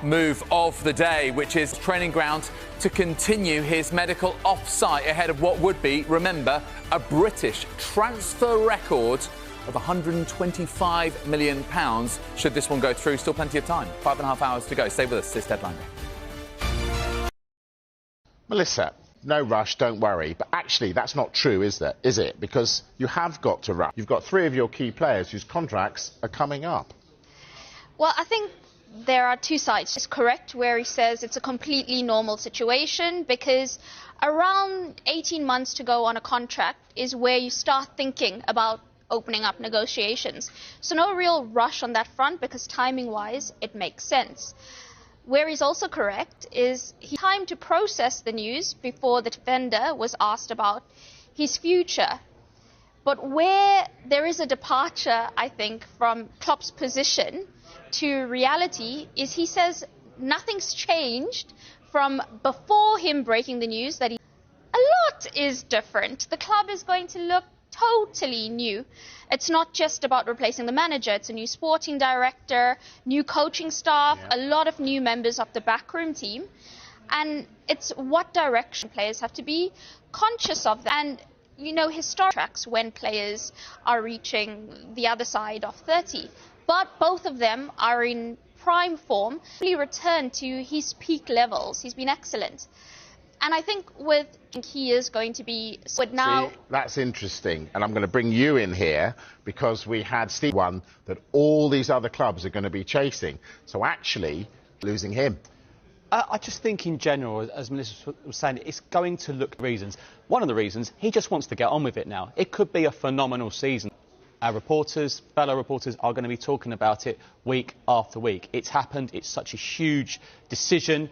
move of the day, which is training ground to continue his medical off-site ahead of what would be, remember, a British transfer record of £125 million. Should this one go through, still plenty of time. 5.5 hours to go. Stay with us. This Deadline Day. Melissa, no rush, don't worry. But actually, that's not true, is it? Because you have got to rush. You've got 3 of your key players whose contracts are coming up. Well, I think there are 2 sides. It's correct where he says it's a completely normal situation because around 18 months to go on a contract is where you start thinking about opening up negotiations. So no real rush on that front because timing-wise it makes sense. Where he's also correct is he had time to process the news before the defender was asked about his future. But where there is a departure, I think, from Klopp's position to reality is he says nothing's changed from before him breaking the news that a lot is different. The club is going to look totally new. It's not just about replacing the manager. It's a new sporting director, new coaching staff, a lot of new members of the backroom team. And it's what direction players have to be conscious of that. And, you know, historic tracks when players are reaching the other side of 30. But both of them are in prime form. He returned to his peak levels. He's been excellent. And I think he is going to be now. See, that's interesting. And I'm going to bring you in here because we had Steve one that all these other clubs are going to be chasing. So actually, losing him. I just think in general, as Melissa was saying, it's going to look at reasons. One of the reasons, he just wants to get on with it now. It could be a phenomenal season. Our reporters, fellow reporters, are going to be talking about it week after week. It's happened. It's such a huge decision.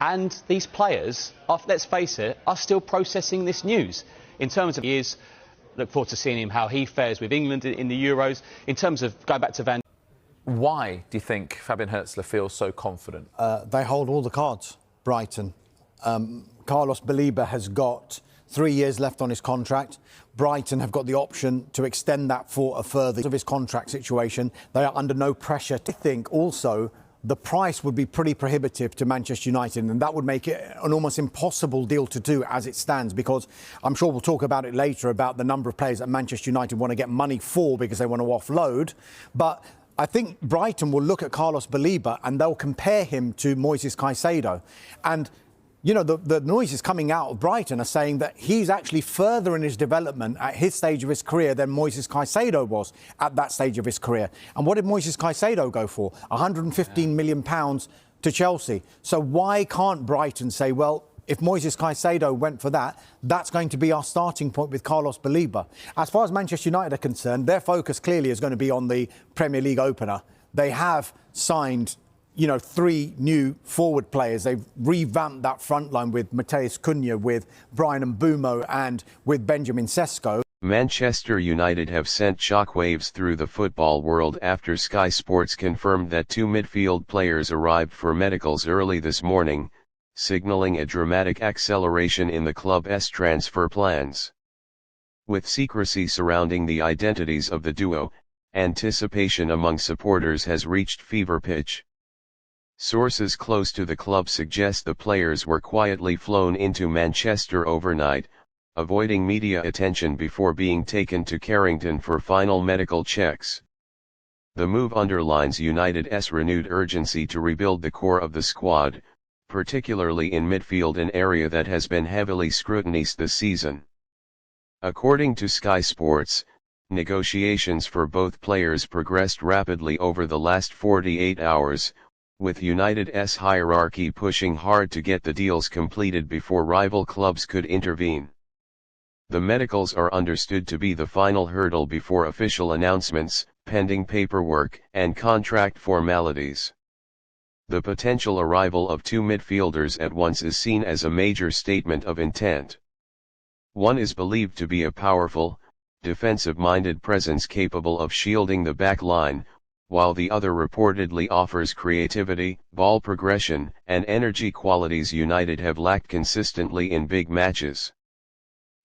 And these players, let's face it, are still processing this news. In terms of years, look forward to seeing him, how he fares with England in the Euros. In terms of going back to Van. Why do you think Fabian Hürzeler feels so confident? They hold all the cards, Brighton. Carlos Baleba has got 3 years left on his contract. Brighton have got the option to extend that for a further of his contract situation. They are under no pressure. I think also the price would be pretty prohibitive to Manchester United, and that would make it an almost impossible deal to do as it stands, because I'm sure we'll talk about it later about the number of players that Manchester United want to get money for because they want to offload. But I think Brighton will look at Carlos Baleba and they'll compare him to Moises Caicedo. And you know, the noises coming out of Brighton are saying that he's actually further in his development at his stage of his career than Moises Caicedo was at that stage of his career. And what did Moises Caicedo go for? £115 million to Chelsea. So why can't Brighton say, well, if Moises Caicedo went for that, that's going to be our starting point with Carlos Baleba. As far as Manchester United are concerned, their focus clearly is going to be on the Premier League opener. They have signed 3 new forward players. They've revamped that front line with Mateus Cunha, with Brian Mbeumo and with Benjamin Sesko. Manchester United have sent shockwaves through the football world after Sky Sports confirmed that 2 midfield players arrived for medicals early this morning, signalling a dramatic acceleration in the club's transfer plans. With secrecy surrounding the identities of the duo, anticipation among supporters has reached fever pitch. Sources close to the club suggest the players were quietly flown into Manchester overnight, avoiding media attention before being taken to Carrington for final medical checks. The move underlines United's renewed urgency to rebuild the core of the squad, particularly in midfield, an area that has been heavily scrutinized this season. According to Sky Sports, negotiations for both players progressed rapidly over the last 48 hours, with United's hierarchy pushing hard to get the deals completed before rival clubs could intervene. The medicals are understood to be the final hurdle before official announcements, pending paperwork and contract formalities. The potential arrival of 2 midfielders at once is seen as a major statement of intent. One is believed to be a powerful, defensive-minded presence capable of shielding the back line, while the other reportedly offers creativity, ball progression, and energy qualities United have lacked consistently in big matches.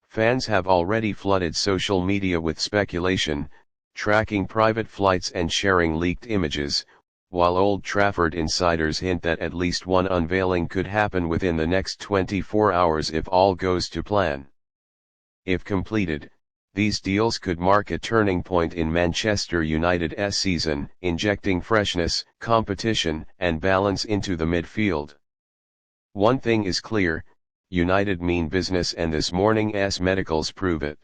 Fans have already flooded social media with speculation, tracking private flights and sharing leaked images, while Old Trafford insiders hint that at least one unveiling could happen within the next 24 hours if all goes to plan. If completed, these deals could mark a turning point in Manchester United's season, injecting freshness, competition, and balance into the midfield. One thing is clear, United mean business, and this morning's medicals prove it.